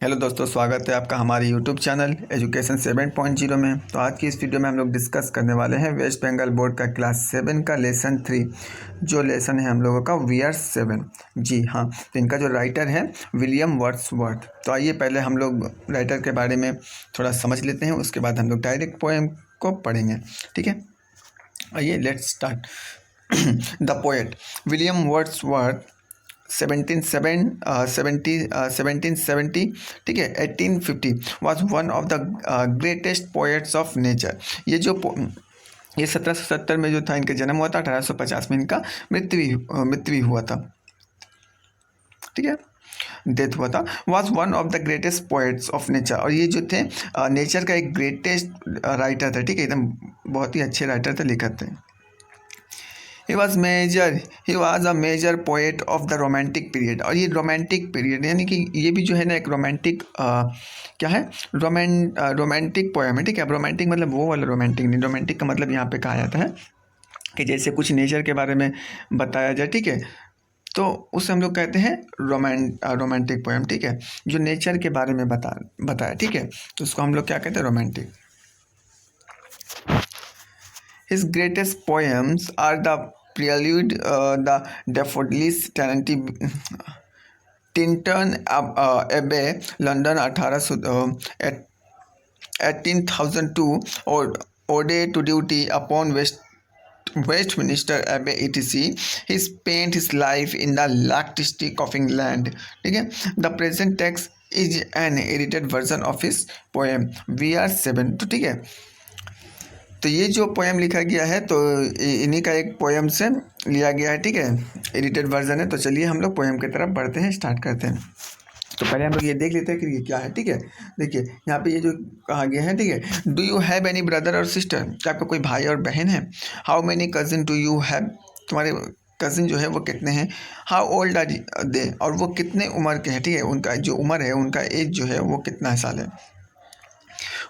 Hello दोस्तों, स्वागत है आपका हमारे यूट्यूब चैनल एजुकेशन 7.0 में। तो आज की इस वीडियो में हम लोग डिस्कस करने वाले हैं वेस्ट बंगाल बोर्ड का क्लास 7 का लेसन 3, जो लेसन है हम लोगों का VR7। जी हाँ, तो इनका जो राइटर है विलियम वर्ड्सवर्थ। तो आइए पहले हम लोग राइटर के बारे में थोड़ा समझ लेते हैं, उसके बाद हम लोग डायरेक्ट पोएम को पढ़ेंगे। ठीक है, आइए let's start. The poet William Wordsworth 1770, ठीक है, 1850 was one of the greatest poets of nature. ये 1770 में जो था इनका जन्म हुआ था, 1850 में इनका मृत्यु हुआ था। ठीक है, डेथ हुआ था। Was one of the greatest poets of nature, और ये जो थे नेचर का एक ग्रेटेस्ट राइटर था। ठीक है, एकदम बहुत ही अच्छे राइटर थे, लेखक थे। He was a major poet of the romantic period. और ये रोमांटिक पीरियड यानी कि ये भी जो है ना एक रोमांटिक क्या है, रोमांटिक पोएम है। ठीक है, अब रोमांटिक मतलब वो वाला रोमांटिक नहीं, रोमांटिक का मतलब यहाँ पे कहा जाता है कि जैसे कुछ नेचर के बारे में बताया जाए। ठीक है, तो उसे हम लोग कहते हैं रोमांटिक पोएम। ठीक है, जो नेचर के बारे में बताया। ठीक है, तो उसको हम लोग क्या कहते हैं, romantic. His greatest poems are the Prelude, the Daffodils, Tintern Abbey, London 1802, or Ode to Duty upon Westminster Abbey, etc. He spent his life in the artistic of England. ठीक है, the present text is an edited version of his poem VR7। तो ठीक है, तो ये जो poem लिखा गया है तो इन्हीं का एक पोएम से लिया गया है। ठीक है, एडिटेड वर्जन है। तो चलिए हम लोग पोएम की तरफ बढ़ते हैं, स्टार्ट करते हैं। तो पहले हम लोग ये देख लेते हैं कि ये क्या है। ठीक है, देखिए यहाँ पे ये जो कहा गया है। ठीक है, do you have any brother और सिस्टर, क्या आपका कोई भाई और बहन है। How many cousin do you have, तुम्हारे कजिन जो है वो कितने हैं। हाउ ओल्ड आर दे, और वो कितने उम्र के हैं। ठीक है, उनका जो उम्र है, उनका एज जो है वो कितना साल है।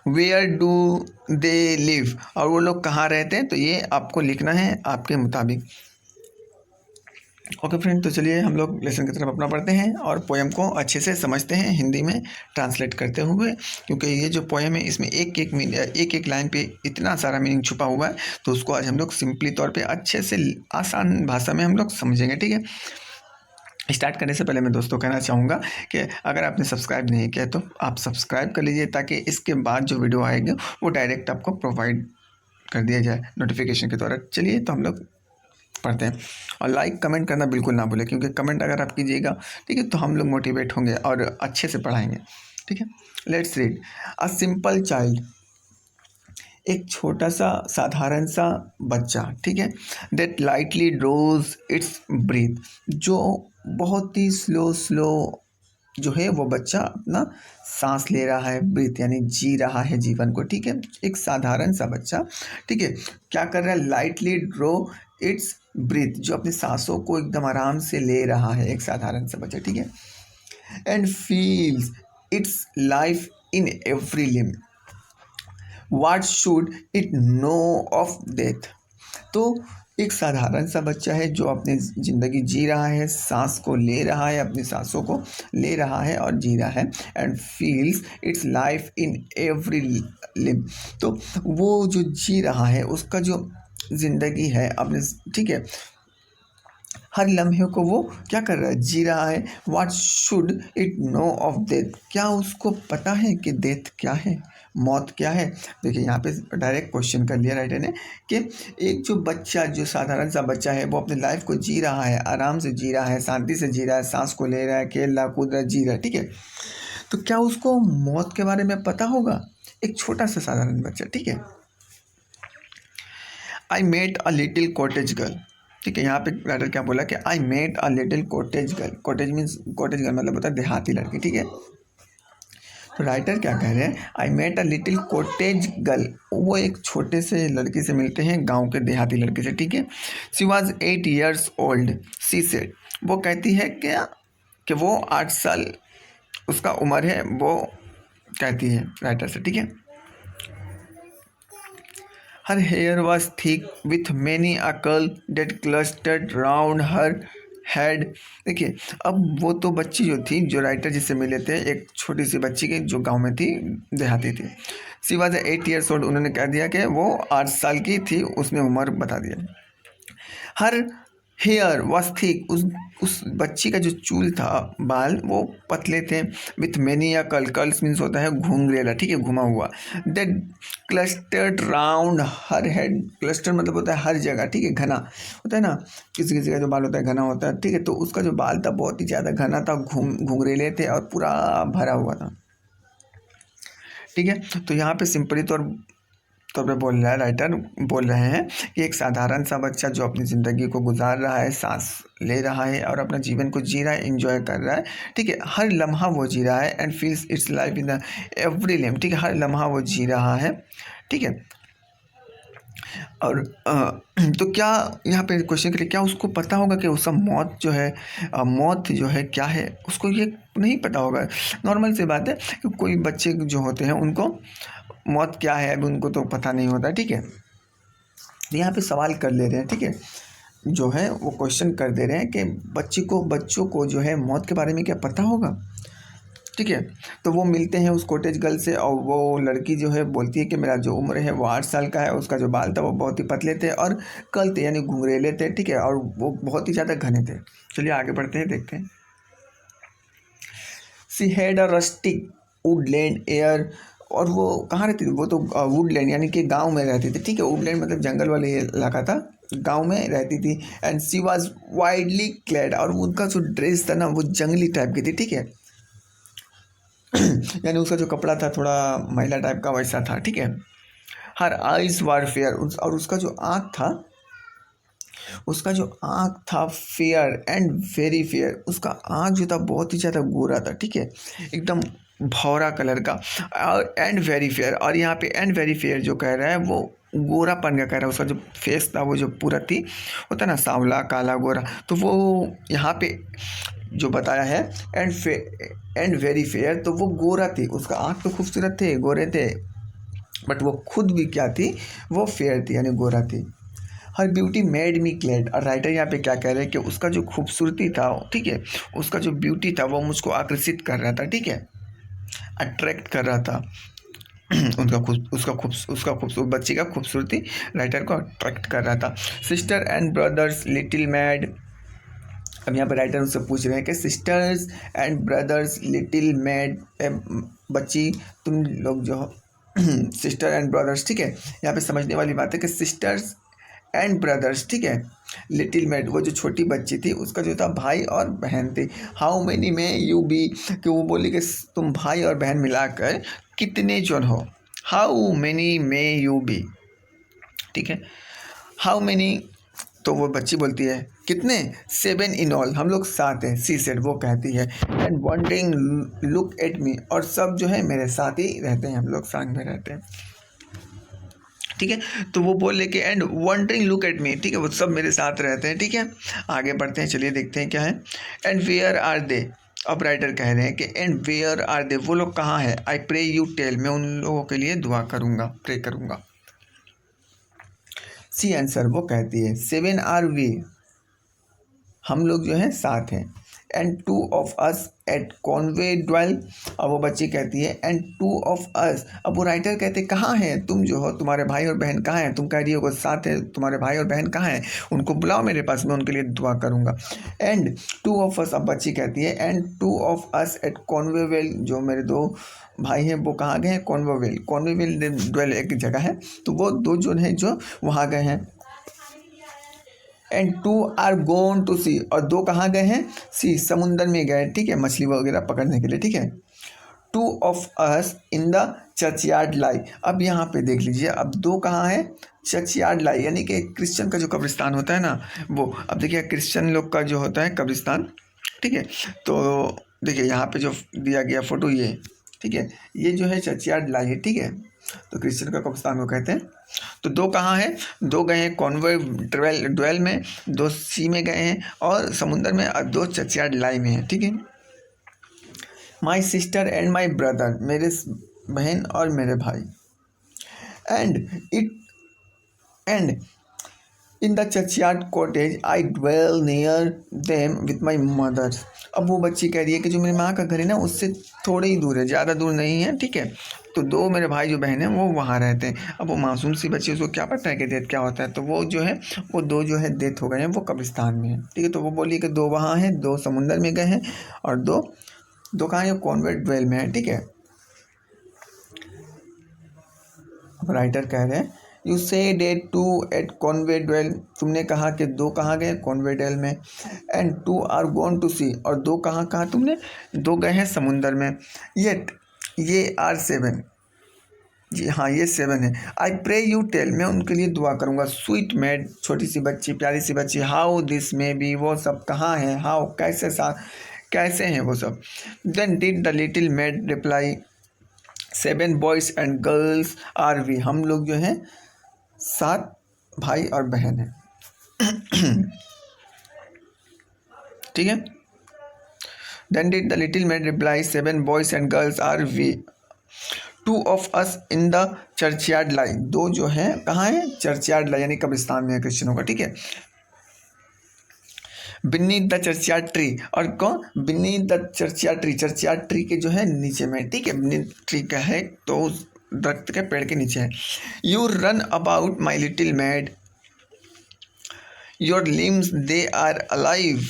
वेयर डू दे लिव, और वो लोग कहाँ रहते हैं। तो ये आपको लिखना है आपके मुताबिक। ओके फ्रेंड, तो चलिए हम लोग लेसन की तरफ अपना पढ़ते हैं और पोएम को अच्छे से समझते हैं हिंदी में ट्रांसलेट करते हुए, क्योंकि ये जो पोएम है इसमें एक एक लाइन पे इतना सारा मीनिंग छुपा हुआ है। तो उसको आज हम लोग सिंपली तौर पे अच्छे से आसान भाषा में हम लोग समझेंगे। ठीक है, स्टार्ट करने से पहले मैं दोस्तों कहना चाहूँगा कि अगर आपने सब्सक्राइब नहीं किया तो आप सब्सक्राइब कर लीजिए, ताकि इसके बाद जो वीडियो आएगी वो डायरेक्ट आपको प्रोवाइड कर दिया जाए नोटिफिकेशन के द्वारा। चलिए तो हम लोग पढ़ते हैं, और लाइक कमेंट करना बिल्कुल ना भूलें, क्योंकि कमेंट अगर आप कीजिएगा, ठीक है, तो हम लोग मोटिवेट होंगे और अच्छे से पढ़ाएंगे। ठीक है, let's read. A simple child, एक छोटा सा साधारण सा बच्चा। ठीक है, दैट लाइटली ड्रोज इट्स ब्रीथ, जो बहुत ही स्लो जो है वो बच्चा अपना सांस ले रहा है, ब्रीथ यानी जी रहा है जीवन को। ठीक है, एक साधारण सा बच्चा, ठीक है, क्या कर रहा है, लाइटली ड्रो इट्स ब्रीथ, जो अपनी सांसों को एकदम आराम से ले रहा है, एक साधारण सा बच्चा। ठीक है, and feels its life in every limb, what should it know of death. तो एक साधारण सा बच्चा है जो अपनी ज़िंदगी जी रहा है, सांस को ले रहा है, अपनी सांसों को ले रहा है और जी रहा है। And feels its life in every limb, तो वो जो जी रहा है उसका जो ज़िंदगी है अपने, ठीक है, हर लम्हे को वो क्या कर रहा है, जी रहा है। What should it know of death, क्या उसको पता है कि डेथ क्या है, मौत क्या है। देखिए यहाँ पे डायरेक्ट क्वेश्चन कर लिया राइटर ने कि एक जो बच्चा, जो साधारण सा बच्चा है, वो अपनी लाइफ को जी रहा है, आराम से जी रहा है, शांति से जी रहा है, सांस को ले रहा है, खेल रहा कूद रहा जी रहा है। ठीक है, तो क्या उसको मौत के बारे में पता होगा, एक छोटा सा साधारण बच्चा। ठीक है, I met a little cottage girl. ठीक है, यहाँ पे राइटर क्या बोला कि I met a little cottage girl. Cottage girl मतलब होता है देहाती लड़की। ठीक है, तो राइटर क्या कह रहे हैं, I met a little cottage girl, वो एक छोटे से लड़की से मिलते हैं, गांव के देहाती लड़के से। ठीक है, she was 8 years old, she said, वो कहती है क्या कि वो 8 साल उसका उम्र है, वो कहती है राइटर से। ठीक है, her hair was thick with many a curl that clustered round her had, देखिए अब वो तो बच्ची जो थी, जो राइटर जिससे मिले थे, एक छोटी सी बच्ची की जो गांव में थी, देहाती थी। सी वॉज 8 years old, उन्होंने कह दिया कि वो 8 साल की थी, उसने उम्र बता दिया। हर हेयर वॉज थिक, उस बच्ची का जो चूल था, बाल, वो पतले थे। विथ मैनी या कर्ल्स मीन्स होता है घुंघरेला, ठीक है, घुमा हुआ। That clustered round her head, cluster मतलब होता है हर जगह, ठीक है, घना होता है ना, किसी किसी का जो बाल होता है घना होता है, ठीक है, तो उसका जो बाल था बहुत ही ज़्यादा घना था, घुंघरेले थे और पूरा भरा हुआ था, ठीक है। तो यहाँ पे सिंपली तौर पे बोल रहा है, राइटर बोल रहे हैं कि एक साधारण सा बच्चा जो अपनी ज़िंदगी को गुजार रहा है, सांस ले रहा है और अपना जीवन को जी रहा है, एंजॉय कर रहा है, ठीक है, हर लम्हा वो जी रहा है, and feels its life in the every limb, ठीक है, हर लम्हा वो जी रहा है, ठीक है। और तो क्या यहाँ पे क्वेश्चन करें, क्या उसको पता होगा कि उसका मौत जो है, मौत जो है क्या है, उसको ये नहीं पता होगा। नॉर्मल सी बात है कि कोई बच्चे जो होते हैं उनको मौत क्या है अभी उनको तो पता नहीं होता, ठीक है। तो यहाँ पे सवाल कर ले रहे हैं, ठीक है, जो है वो क्वेश्चन कर दे रहे हैं कि बच्चों को जो है मौत के बारे में क्या पता होगा, ठीक है। तो वो मिलते हैं उस कॉटेज गर्ल से, और वो लड़की जो है बोलती है कि मेरा जो उम्र है वो 8 साल का है, उसका जो बाल था वो बहुत ही पतले थे और कर्ल थे यानी घुंघरेले थे, ठीक है, और वो बहुत ही ज़्यादा घने थे। चलिए आगे बढ़ते हैं, देखते हैं। She had a rustic Woodland air, और वो कहाँ रहती थी, वो तो वुडलैंड यानी कि गांव में रहती थी, ठीक है, वुडलैंड मतलब जंगल वाले इलाका था, गांव में रहती थी। And she was widely clad, और उनका जो ड्रेस था ना वो जंगली टाइप की थी, ठीक है, यानी उसका जो कपड़ा था थोड़ा महिला टाइप का वैसा था, ठीक है। हर आइज वार फेयर, और उसका जो आँख था फेयर एंड वेरी फेयर, उसका आँख जो था बहुत ही ज़्यादा गोरा था, ठीक है, एकदम भौरा कलर का, और एंड वेरी फेयर, और यहाँ पे एंड वेरी फेयर जो कह रहा है वो गोरापन का कह रहा है, उसका जो फेस था वो जो पूरा थी, होता ना सांवला काला गोरा, तो वो यहाँ पे जो बताया है एंड वेरी फेयर, तो वो गोरा थी, उसका आँख तो खूबसूरत थे, गोरे थे, बट वो खुद भी क्या थी, वो फेयर थी यानी गोरा थी। हर ब्यूटी मेड मी ग्लैड, और राइटर यहाँ पे क्या कह रहे हैं कि उसका जो खूबसूरती था, ठीक है, उसका जो ब्यूटी था वो मुझको आकर्षित कर रहा था, ठीक है, अट्रैक्ट कर रहा था। उसका खूबसूरत बच्ची का खूबसूरती राइटर को अट्रैक्ट कर रहा था। Sister and brothers little mad, अब यहाँ पर राइटर उससे पूछ रहे हैं कि sisters and brothers little mad, बच्ची तुम लोग जो सिस्टर एंड ब्रदर्स, ठीक है, यहाँ पे समझने वाली बात है कि सिस्टर्स एंड ब्रदर्स, ठीक है, लिटिल मैड वो जो छोटी बच्ची थी उसका जो था भाई और बहन थी। हाउ मेनी में यू बी, कि वो बोली कि तुम भाई और बहन मिलाकर कितने जन हो। हाउ मेनी में यू बी, ठीक है, हाउ मेनी, तो वो बच्ची बोलती है कितने, 7 इन ऑल, हम लोग 7 हैं, सी सेड, वो कहती है। And wondering look at me, और सब जो है मेरे साथ ही रहते हैं, हम लोग संग में रहते हैं, ठीक है। तो वो बोले कि and wondering look at me, ठीक है, वो सब मेरे साथ रहते हैं, ठीक है। आगे बढ़ते हैं, चलिए देखते हैं क्या है। एंड वेयर आर दे, अब राइटर कह रहे हैं कि एंड वेयर आर दे, वो लोग कहाँ हैं। आई प्रे यू टेल, मैं उन लोगों के लिए दुआ करूँगा, प्रे करूँगा। सी आंसर, वो कहती है 7 आर वी, हम लोग जो है 7 हैं। And 2 of us at Conway dwell, अब वो बच्ची कहती है एंड 2 ऑफ अस, अब वो राइटर कहते कहाँ हैं तुम जो हो, तुम्हारे भाई और बहन कहाँ हैं, तुम कह रही हो 7 है, तुम्हारे भाई और बहन कहाँ हैं, उनको बुलाओ मेरे पास, मैं उनके लिए दुआ करूँगा। एंड 2 ऑफ अस, अब बच्ची कहती है एंड 2 ऑफ अस एट कॉन्वेवेल, जो मेरे 2 भाई हैं वो कहाँ गए हैं, कॉन्वेवेल ड्वेल एक जगह है, तो वो 2 जो हैं जो वहाँ गए हैं। And 2 are gone to sea, और 2 कहाँ गए हैं, सी, समुंदर में गए, ठीक है, मछली वगैरह पकड़ने के लिए, ठीक है। 2 of us in the churchyard lie, अब यहाँ पे देख लीजिए, अब 2 कहाँ है, चर्चयार्ड लाई, यानी कि क्रिश्चियन का जो कब्रिस्तान होता है ना वो, अब देखिए क्रिश्चियन लोग का जो होता है कब्रिस्तान, ठीक है, तो देखिए यहाँ पे जो दिया गया फोटो ये, ठीक है, ये जो है चर्चयार्ड लाई है, ठीक है, तो क्रिश्चियन का कब्रिस्तान को कहते हैं। तो 2 कहाँ हैं, 2 गए हैं कॉन्वे ड्वेल में, 2 सी में गए हैं और समुंदर में, और 2 चर्चयार्ड लाई में है, ठीक है। My sister and my brother, मेरे बहन और मेरे भाई। And it and in the churchyard cottage I dwell near them with my mother. अब वो बच्ची कह रही है कि जो मेरी माँ का घर है ना उससे थोड़े ही दूर है, ज़्यादा दूर नहीं है, ठीक है। तो दो मेरे भाई जो बहन है वो वहाँ रहते हैं। अब वो मासूम सी बच्ची, उसको क्या पता है कि डेथ क्या होता है। तो वो जो है वो दो जो है डेथ हो गए हैं, वो कब्रिस्तान में है, ठीक है। तो वो बोली कि दो वहाँ हैं, दो समुंदर में गए हैं और दो दो कहाँ है, कॉन्वेंट ड्वेल में है, ठीक है। अब राइटर कह रहे हैं you say that two at convent dwell, तुमने कहा कि दो कहाँ गए, कॉन्वेंट ड्वेल में। And two are gone to sea, और दो कहाँ कहा तुमने, दो गए हैं समुंदर में। येट ये आर 7, जी हाँ ये 7 है। आई प्रे यू टेल, मैं उनके लिए दुआ करूँगा। स्वीट मेड, छोटी सी बच्ची, प्यारी सी बच्ची। हाउ दिस मे बी, वो सब कहाँ हैं, हाउ कैसे कैसे हैं वो सब। Then did the little maid reply 7 boys and girls are we, हम लोग जो हैं 7 भाई और बहन हैं, ठीक है। Then did the little maid reply 7 boys and girls are we, 2 of us in the churchyard lie, दो जो हैं कहाँ हैं, चर्चयार्ड लाई यानी कब्रिस्तान में है क्रिश्चियनों का, ठीक है। बिनीथ द चर्चयार्ड ट्री, और कौन, beneath the churchyard tree, churchyard tree के जो है नीचे में, ठीक है। बिनीथ ट्री का है तो उस दरख्त के पेड़ के नीचे है। You run about my little maid, your limbs they are alive,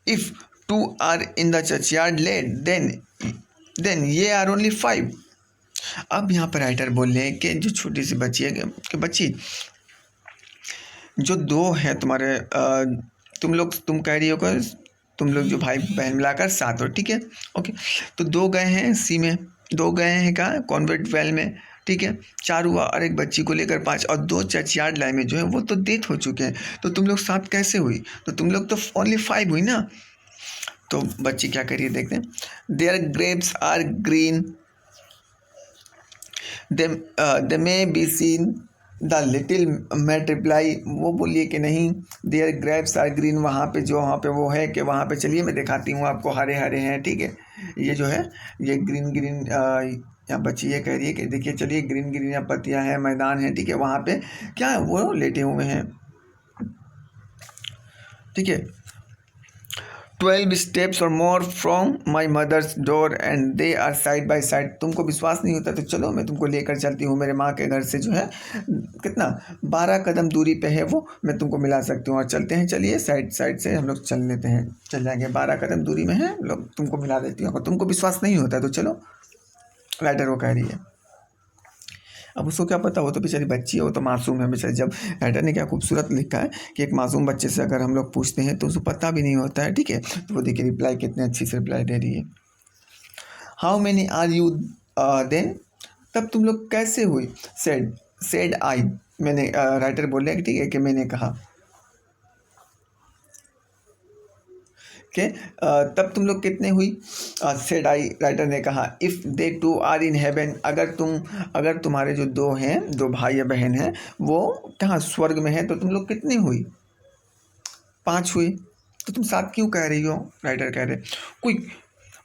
if 2 are in the churchyard laid then ye are only 5। अब यहाँ पर राइटर बोल रहे हैं कि जो छोटी सी बच्ची है कि बच्ची जो दो है तुम्हारे तुम कह रही हो कि तुम लोग जो भाई बहन मिलाकर 7 हो, ठीक है, ओके। तो दो गए हैं सी में, दो गए हैं कहाँ, कॉन्वेंट वेल में, ठीक है। 4 हुआ और एक बच्ची को लेकर 5, और दो चर्चयार्ड लाई में जो है वो तो डेथ हो चुके हैं। तो तुम लोग 7 कैसे हुई, तो तुम लोग तो ओनली 5 हुई ना। तो बच्ची क्या करिए देखते हैं। Their graves are green, they may be seen, the little maid reply, वो बोलिए कि नहीं, देयर ग्रेप्स आर ग्रीन, वहाँ पे जो वहाँ पे वो है कि वहाँ पे चलिए मैं दिखाती हूँ आपको, हरे हरे हैं, ठीक है। ये जो है ये ग्रीन ग्रीन, यहाँ बच्ची ये कह रही है कि देखिए चलिए ग्रीन ग्रीन यहाँ पत्तियाँ हैं, मैदान है, ठीक है। वहाँ पे क्या है, वो लेटे हुए हैं, ठीक है। 12 steps or more from my mother's door and they are side by side, तुमको विश्वास नहीं होता तो चलो मैं तुमको लेकर चलती हूँ, मेरे माँ के घर से जो है कितना 12 कदम दूरी पे है वो, मैं तुमको मिला सकती हूँ, और चलते हैं, चलिए साइड साइड से हम लोग चल लेते हैं, चल जाएंगे, 12 कदम दूरी में है, लोग तुमको मिला देती हूँ, अगर तुमको विश्वास नहीं होता तो चलो, राइटर वो कह रही है। अब उसको क्या पता, वो तो बेचारी बच्ची है, वो तो मासूम है बेचारी। जब राइटर ने क्या खूबसूरत लिखा है कि एक मासूम बच्चे से अगर हम लोग पूछते हैं तो उसको पता भी नहीं होता है, ठीक है। तो वो देखिए रिप्लाई कितने अच्छी से रिप्लाई दे रही है। How many are you then, तब तुम लोग कैसे हुई। सेड आई, मैंने राइटर बोल रहा ठीक है कि मैंने कहा कि तब तुम लोग कितने हुई। सेड आई, राइटर ने कहा। If they 2 are in heaven, अगर तुम्हारे जो दो हैं, दो भाई या बहन हैं, वो कहाँ स्वर्ग में है, तो तुम लोग कितने हुई, 5 हुई। तो तुम 7 क्यों कह रही हो, राइटर कह रहे। Quick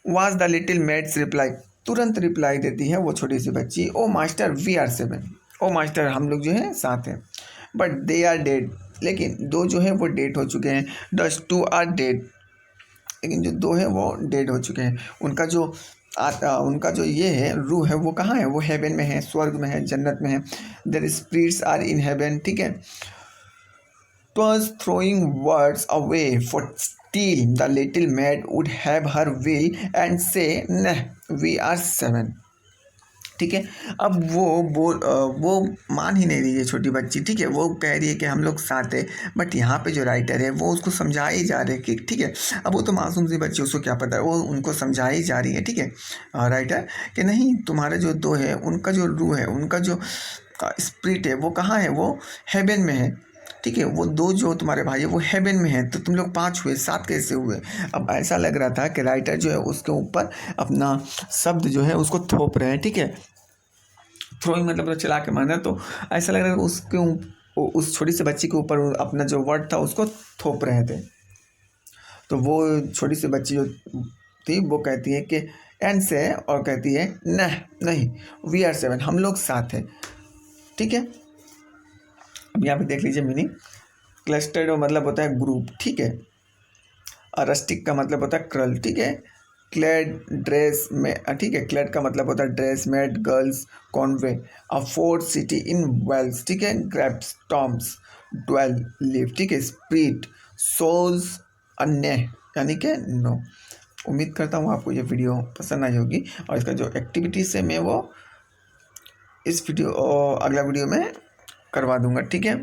was the little maid's reply, तुरंत रिप्लाई देती है वो छोटी सी बच्ची। O master we are 7, O master हम लोग जो है 7 हैं। बट दे आर डेड, लेकिन दो जो है वो डेड हो चुके हैं। द 2 आर डेड, लेकिन जो दो है वो डेड हो चुके हैं। उनका जो ये है रूह है वो कहाँ है, वो हेवन में है, स्वर्ग में है, जन्नत में है। Their spirits are in heaven, ठीक है। Twas throwing words away, for still the little maid would have her will and say, "Nah, we are 7." ठीक है। अब वो मान ही नहीं रही है छोटी बच्ची, ठीक है। वो कह रही है कि हम लोग 7 है, बट यहाँ पे जो राइटर है वो उसको समझाई जा रही है कि ठीक है। अब वो तो मासूम सी बच्ची, उसको क्या पता है, वो उनको समझाई जा रही है, ठीक है, राइटर कि नहीं, तुम्हारे जो दो है उनका जो रूह है, उनका जो स्पिरिट है वो कहाँ है, वो हेवन में है, ठीक है। वो दो जो तुम्हारे भाई है वो हेवन में है, तो तुम लोग 5 हुए, 7 कैसे हुए। अब ऐसा लग रहा था कि राइटर जो है उसके ऊपर अपना शब्द जो है उसको थोप रहे हैं, ठीक है। थ्रोइंग मतलब चला के मारना, तो ऐसा लग रहा है उसके उस छोटी सी बच्ची के ऊपर अपना जो वर्ड था उसको थोप रहे थे। तो वो छोटी सी बच्ची जो थी वो कहती है कि एंड से, और कहती है नहीं वी आर 7, हम लोग 7 हैं, ठीक है। अब यहाँ पे देख लीजिए मीनिंग। क्लस्टर्ड मतलब होता है ग्रुप, ठीक है। रस्टिक का मतलब होता है क्रल, ठीक है। क्लेड ड्रेस में, ठीक है। क्लेड का मतलब होता है dress, maid girls Conway, a fort city in Wales, ठीक है। ग्रैप्स टॉम्स ड्वेल लिव, ठीक है। स्प्रिट सोल्स अन्य, यानी कि नो। उम्मीद करता हूँ आपको ये वीडियो पसंद आई होगी, और इसका जो एक्टिविटीज़ है मैं वो इस वीडियो अगला वीडियो में करवा दूंगा, ठीक है।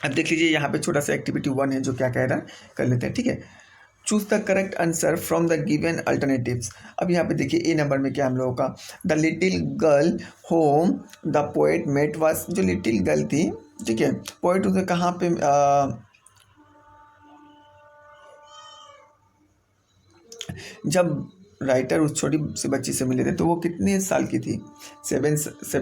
अब देख लीजिए यहाँ पे छोटा सा एक्टिविटी 1 है जो क्या कह रहा है, कर लेते हैं, ठीक है। Choose the correct answer from the given alternatives. अब यहाँ पे देखिए ए नंबर में क्या हम लोगों का, the little girl whom the poet met was, जो लिटिल गर्ल थी, ठीक है, पोएट उसे कहाँ पे जब राइटर उस छोटी सी बच्ची से मिले थे तो वो कितने साल की थी, 7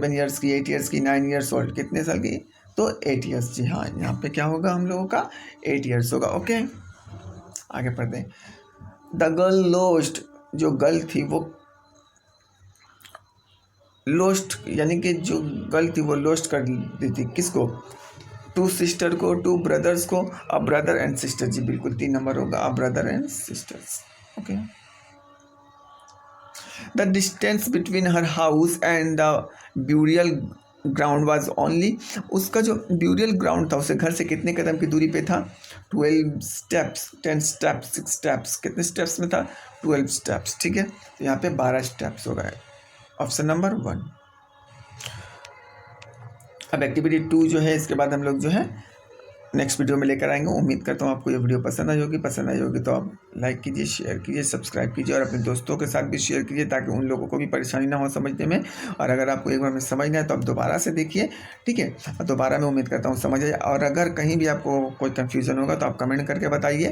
ईयर्स की, 8 ईयर्स की, 9 ईयर्स ओल्ड, कितने साल की, तो 8 ईयर्स। जी हाँ, यहाँ पे क्या होगा हम लोगों का 8 ईयर्स होगा। ओके, आगे पढ़ते हैं। द गर्ल लोस्ट, जो गर्ल थी वो लोस्ट, यानी कि जो गर्ल थी वो लोस्ट कर दी थी, किसको, 2 सिस्टर को, 2 ब्रदर्स को, अ ब्रदर एंड सिस्टर। जी बिल्कुल 3 नंबर होगा, a brother and sisters. Okay. The distance between her house and the burial ground was only, उसका जो ब्यूरियल ग्राउंड था उससे घर से कितने कदम की दूरी पे था, 12 स्टेप्स, 10 स्टेप्स, 6 स्टेप्स, कितने स्टेप्स में था, 12 स्टेप्स, ठीक है। तो यहाँ पे 12 स्टेप्स हो गए, ऑप्शन नंबर 1। अब एक्टिविटी 2 जो है इसके बाद हम लोग जो है नेक्स्ट वीडियो में लेकर आएंगे। उम्मीद करता हूँ आपको ये वीडियो पसंद आई होगी तो आप लाइक कीजिए, शेयर कीजिए, सब्सक्राइब कीजिए और अपने दोस्तों के साथ भी शेयर कीजिए ताकि उन लोगों को भी परेशानी ना हो समझने में। और अगर आपको एक बार में समझना है तो आप दोबारा से देखिए, ठीक है। दोबारा मैं उम्मीद करता हूँ समझ आए, और अगर कहीं भी आपको कोई कन्फ्यूज़न होगा तो आप कमेंट करके बताइए।